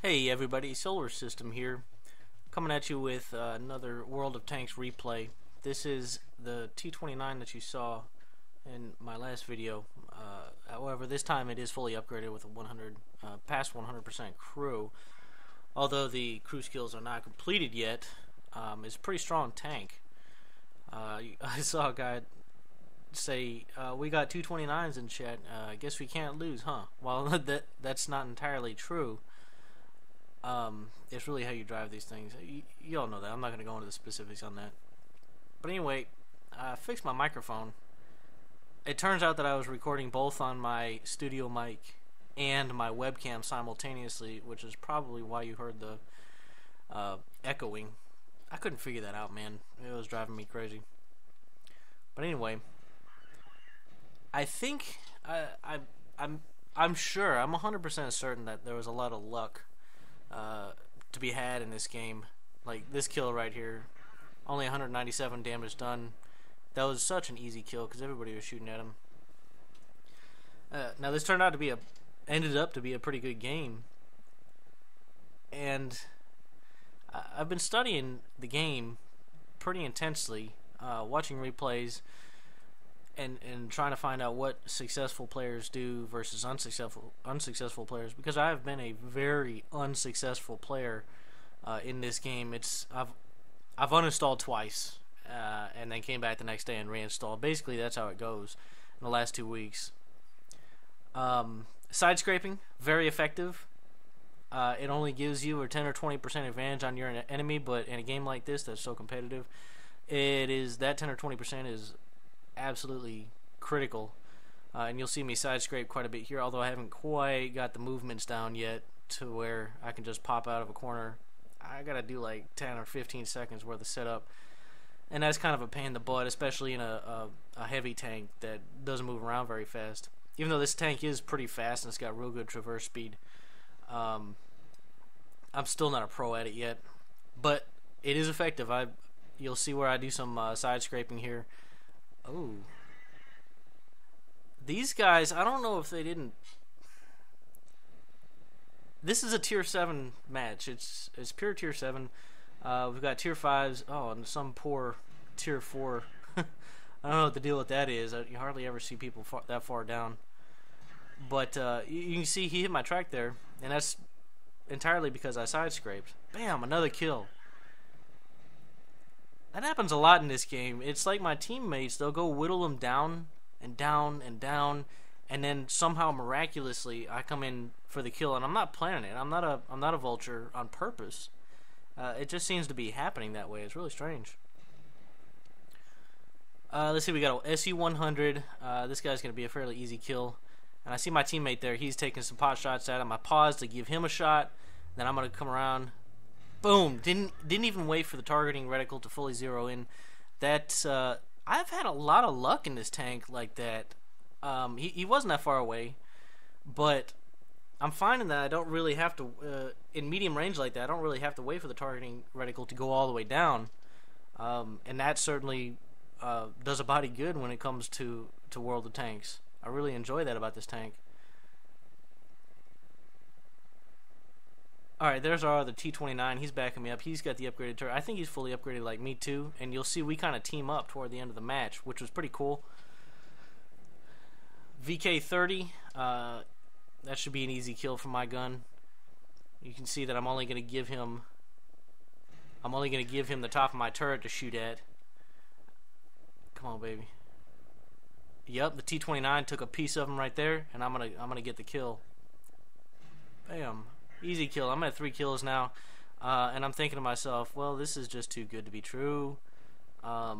Hey everybody, Solar System here, coming at you with another World of Tanks replay. This is the T-29 that you saw in my last video. However, this time it is fully upgraded with a past 100% crew. Although the crew skills are not completed yet, it's a pretty strong tank. I saw a guy say, we got 229s in chat, I guess we can't lose, huh? Well, that's not entirely true. It's really how you drive these things. You all know that. I'm not going to go into the specifics on that. But anyway, I fixed my microphone. It turns out that I was recording both on my studio mic and my webcam simultaneously, which is probably why you heard the echoing. I couldn't figure that out, man. It was driving me crazy. But anyway, I think I'm sure, I'm 100% certain that there was a lot of luck to be had in this game. Like this kill right here, only 197 damage done. That was such an easy kill because everybody was shooting at him. Now this turned out to be ended up to be a pretty good game, and I've been studying the game pretty intensely, watching replays and trying to find out what successful players do versus unsuccessful players, because I have been a very unsuccessful player in this game. I've uninstalled twice and then came back the next day and reinstalled. Basically, that's how it goes in the last 2 weeks. Side scraping, very effective. It only gives you a 10 or 20% advantage on your enemy, but in a game like this that's so competitive, that 10 or 20% is absolutely critical. And you'll see me side scrape quite a bit here, although I haven't quite got the movements down yet to where I can just pop out of a corner. I gotta do like 10 or 15 seconds worth of setup, and that's kind of a pain in the butt, especially in a heavy tank that doesn't move around very fast. Even though this tank is pretty fast and it's got real good traverse speed, I'm still not a pro at it yet, but it is effective. You'll see where I do some side scraping here. Oh, these guys, I don't know if they didn't. This is a tier 7 match. It's pure tier 7. We've got tier 5s. Oh, and some poor tier 4. I don't know what the deal with that is. You hardly ever see people that far down. But you can see he hit my track there, and that's entirely because I side scraped. Bam, another kill. That happens a lot in this game. It's like my teammates, they'll go whittle them down and down and down, and then somehow miraculously I come in for the kill, and I'm not planning it. I'm not a vulture on purpose. It just seems to be happening that way. It's really strange. Let's see, we got a SU-100. This guy's going to be a fairly easy kill. And I see my teammate there. He's taking some pot shots at him. I pause to give him a shot. Then I'm going to come around. Boom! Didn't even wait for the targeting reticle to fully zero in. I've had a lot of luck in this tank like that. He wasn't that far away, but I'm finding that I don't really have to in medium range like that. I don't really have to wait for the targeting reticle to go all the way down, and that certainly does a body good when it comes to World of Tanks. I really enjoy that about this tank. Alright, there's our other T-29. He's backing me up. He's got the upgraded turret. I think he's fully upgraded like me too. And you'll see we kind of team up toward the end of the match, which was pretty cool. VK-30. That should be an easy kill for my gun. You can see that I'm only going to give him the top of my turret to shoot at. Come on, baby. Yep, the T-29 took a piece of him right there, and I'm gonna get the kill. Bam. Easy kill. I'm at 3 kills now, and I'm thinking to myself, well, this is just too good to be true. But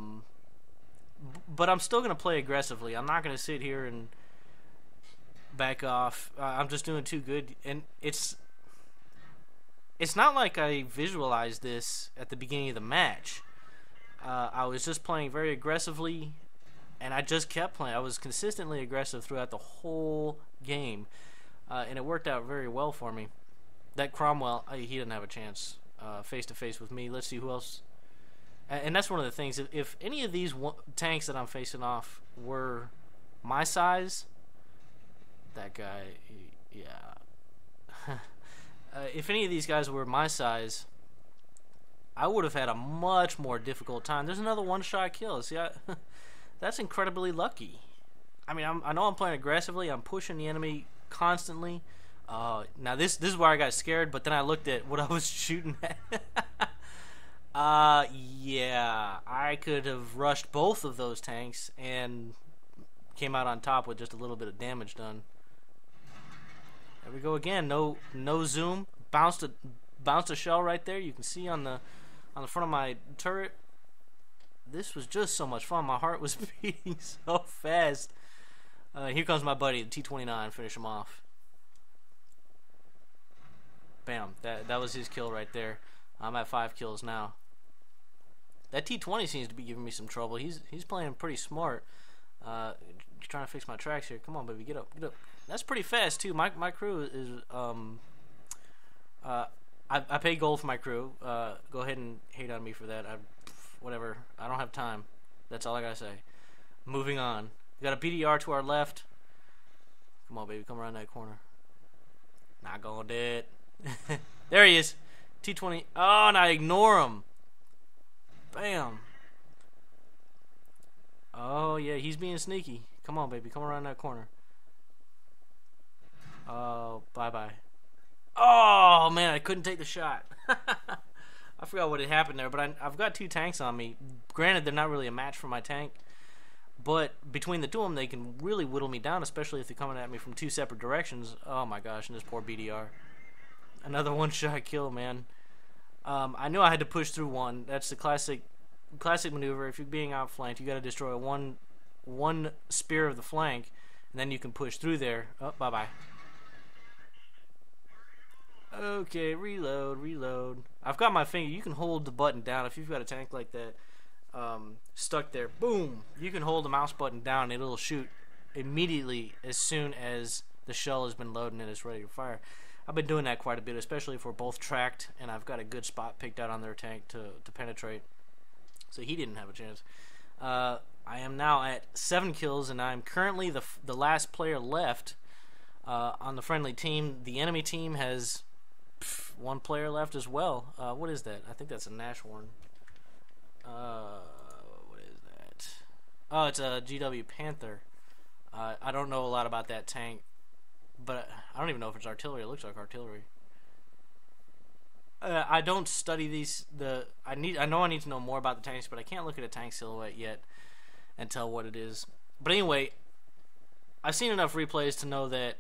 I'm still going to play aggressively. I'm not going to sit here and back off. I'm just doing too good, and it's not like I visualized this at the beginning of the match. I was just playing very aggressively, and I just kept playing. I was consistently aggressive throughout the whole game, and it worked out very well for me. That Cromwell, he didn't have a chance face to face with me. Let's see who else. And that's one of the things. If any of these tanks that I'm facing off were my size, that guy, yeah. if any of these guys were my size, I would have had a much more difficult time. There's another one-shot kill. See, that's incredibly lucky. I mean, I know I'm playing aggressively. I'm pushing the enemy constantly. Now this is where I got scared, but then I looked at what I was shooting at. Yeah, I could have rushed both of those tanks and came out on top with just a little bit of damage done. There we go again. No zoom. Bounced a shell right there. You can see on the front of my turret. This was just so much fun. My heart was beating so fast. Here comes my buddy, the T-29. Finish him off. Bam. That was his kill right there. I'm at 5 kills now. That T-20 seems to be giving me some trouble. He's playing pretty smart. Trying to fix my tracks here. Come on, baby, get up, get up. That's pretty fast too. My crew is I pay gold for my crew. Go ahead and hate on me for that. Whatever. I don't have time. That's all I gotta say. Moving on. We got a BDR to our left. Come on, baby, come around that corner. Not gonna do it. There he is. T-20. Oh, and I ignore him. Bam. Oh, yeah, he's being sneaky. Come on, baby. Come around that corner. Oh, bye-bye. Oh, man, I couldn't take the shot. I forgot what had happened there, but I've got 2 tanks on me. Granted, they're not really a match for my tank, but between the 2 of them, they can really whittle me down, especially if they're coming at me from 2 separate directions. Oh, my gosh, and this poor BDR. Another one-shot kill, man. I knew I had to push through one. That's the classic maneuver. If you're being outflanked, you got to destroy one spear of the flank, and then you can push through there. Oh, bye-bye. Okay, reload. I've got my finger. You can hold the button down if you've got a tank like that stuck there. Boom! You can hold the mouse button down, and it'll shoot immediately as soon as the shell has been loaded and it's ready to fire. I've been doing that quite a bit, especially if we're both tracked and I've got a good spot picked out on their tank to penetrate. So he didn't have a chance. I am now at 7 kills, and I'm currently the last player left on the friendly team. The enemy team has 1 player left as well. What is that? I think that's a Nashorn. What is that? Oh, it's a GW Panther. I don't know a lot about that tank, but I don't even know if it's artillery. It looks like artillery. I don't study these. I know I need to know more about the tanks, but I can't look at a tank silhouette yet and tell what it is. But anyway, I've seen enough replays to know that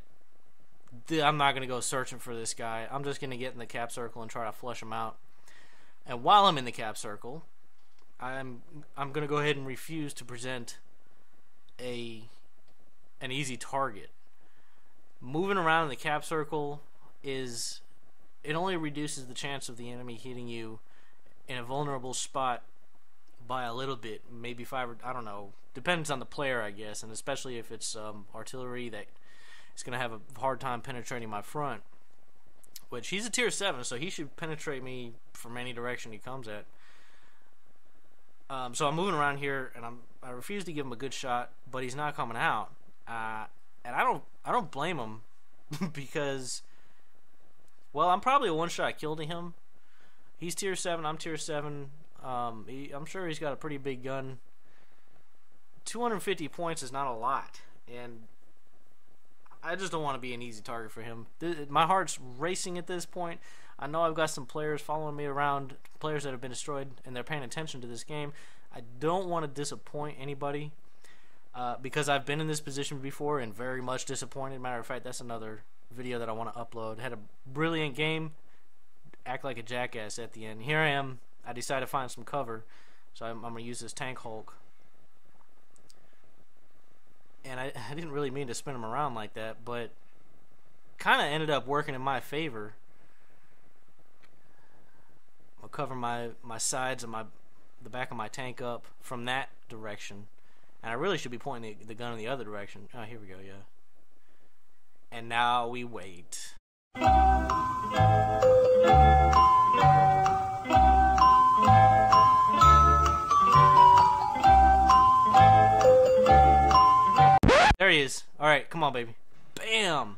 I'm not going to go searching for this guy. I'm just going to get in the cap circle and try to flush him out. And while I'm in the cap circle, I'm going to go ahead and refuse to present an easy target. Moving around in the cap circle it only reduces the chance of the enemy hitting you in a vulnerable spot by a little bit, maybe 5 or I don't know. Depends on the player, I guess, and especially if it's artillery that is going to have a hard time penetrating my front. Which he's a tier 7, so he should penetrate me from any direction he comes at. So I'm moving around here, and I refuse to give him a good shot, but he's not coming out. And I don't blame him because, well, I'm probably a one-shot kill to him. He's tier 7, I'm tier 7. I'm sure he's got a pretty big gun. 250 points is not a lot, and I just don't want to be an easy target for him. My heart's racing at this point. I know I've got some players following me around, players that have been destroyed, and they're paying attention to this game. I don't want to disappoint anybody because I've been in this position before and very much disappointed. Matter of fact, that's another video that I want to upload. Had a brilliant game, act like a jackass at the end. Here I am. I decided to find some cover, so I'm going to use this Tank Hulk. And I didn't really mean to spin him around like that, but kind of ended up working in my favor. I'll cover my sides and the back of my tank up from that direction. And I really should be pointing the gun in the other direction. Oh, here we go, yeah. And now we wait. There he is. Alright, come on, baby. Bam!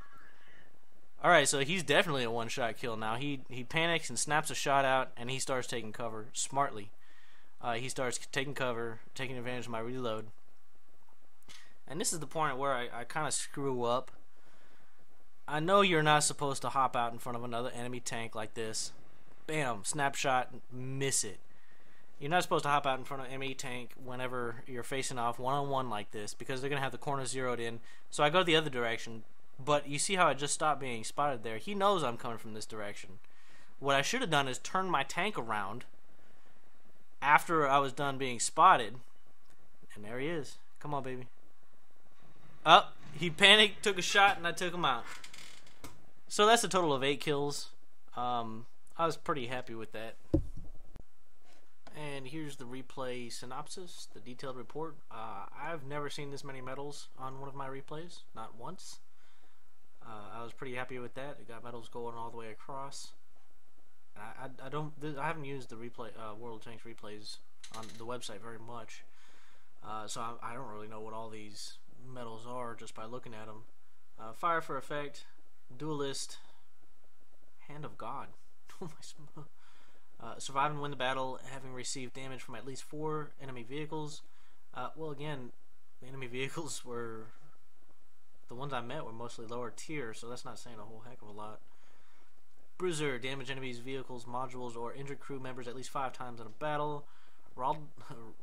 Alright, so he's definitely a one-shot kill now. He panics and snaps a shot out, and he starts taking cover smartly. He starts taking cover, taking advantage of my reload. And this is the point where I kind of screw up. I know you're not supposed to hop out in front of another enemy tank like this. Bam, snapshot, miss it. You're not supposed to hop out in front of an enemy tank whenever you're facing off one-on-one like this, because they're going to have the corner zeroed in. So I go the other direction. But you see how I just stopped being spotted there? He knows I'm coming from this direction. What I should have done is turn my tank around after I was done being spotted. And there he is. Come on, baby. Up. He panicked, took a shot, and I took him out. So that's a total of 8 kills. I was pretty happy with that. And here's the replay synopsis, the detailed report. I've never seen this many medals on one of my replays. Not once. I was pretty happy with that. It got medals going all the way across. I haven't used the replay World of Tanks replays on the website very much, so I don't really know what all these medals are just by looking at them. Fire for Effect, Duelist, Hand of God. Survive and win the battle, having received damage from at least 4 enemy vehicles. Well, again, the enemy vehicles were... The ones I met were mostly lower tier, so that's not saying a whole heck of a lot. Bruiser, damage enemies, vehicles, modules, or injured crew members at least 5 times in a battle.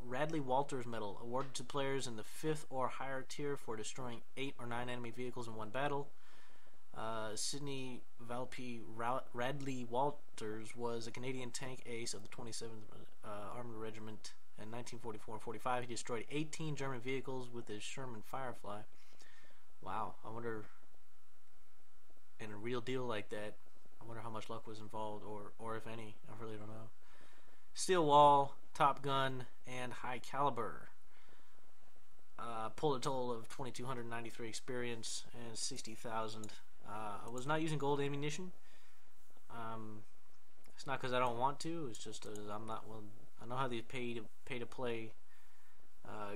Radley Walters Medal, awarded to players in the 5th or higher tier for destroying 8 or 9 enemy vehicles in one battle. Sidney Valpy Radley Walters was a Canadian tank ace of the 27th Armored Regiment in 1944 and 45. He destroyed 18 German vehicles with his Sherman Firefly. Wow, I wonder, in a real deal like that, I wonder how much luck was involved, or if any. I really don't know. Steel Wall, Top Gun, and High Caliber. Pulled a total of 2,293 experience and 60,000. I was not using gold ammunition. It's not because I don't want to. It's just I'm not. Well, I know how these pay to play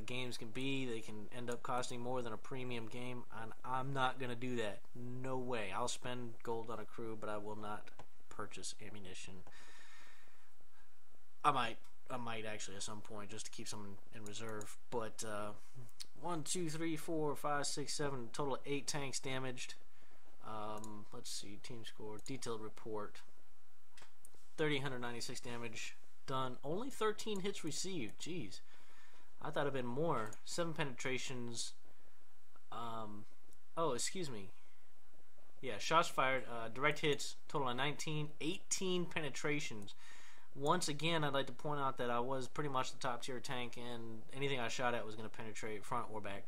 games can be. They can end up costing more than a premium game, and I'm not gonna do that. No way. I'll spend gold on a crew, but I will not purchase ammunition. I might actually at some point, just to keep some in reserve. But 1, 2, 3, 4, 5, 6, 7, total of 8 tanks damaged. Let's see, team score, detailed report. 3,096 damage done. Only 13 hits received. Jeez. I thought it'd been more. 7 penetrations. Oh, excuse me. Yeah, shots fired. Direct hits. Total of 19. 18 penetrations. Once again, I'd like to point out that I was pretty much the top tier tank, and anything I shot at was going to penetrate front or back.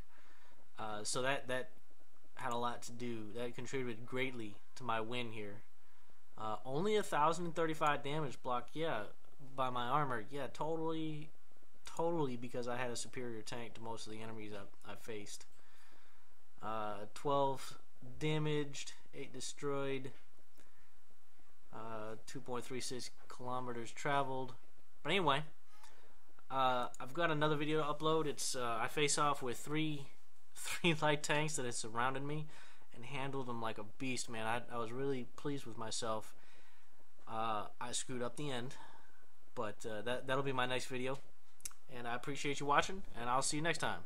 So that had a lot to do. That contributed greatly to my win here. Only 1,035 damage blocked. Yeah, by my armor. Yeah, totally because I had a superior tank to most of the enemies I faced. 12 damaged, 8 destroyed, 2.36 kilometers traveled. But anyway, I've got another video to upload. It's I face off with three light tanks that had surrounded me and handled them like a beast, man. I was really pleased with myself. I screwed up the end, but that'll be my next video. And I appreciate you watching, and I'll see you next time.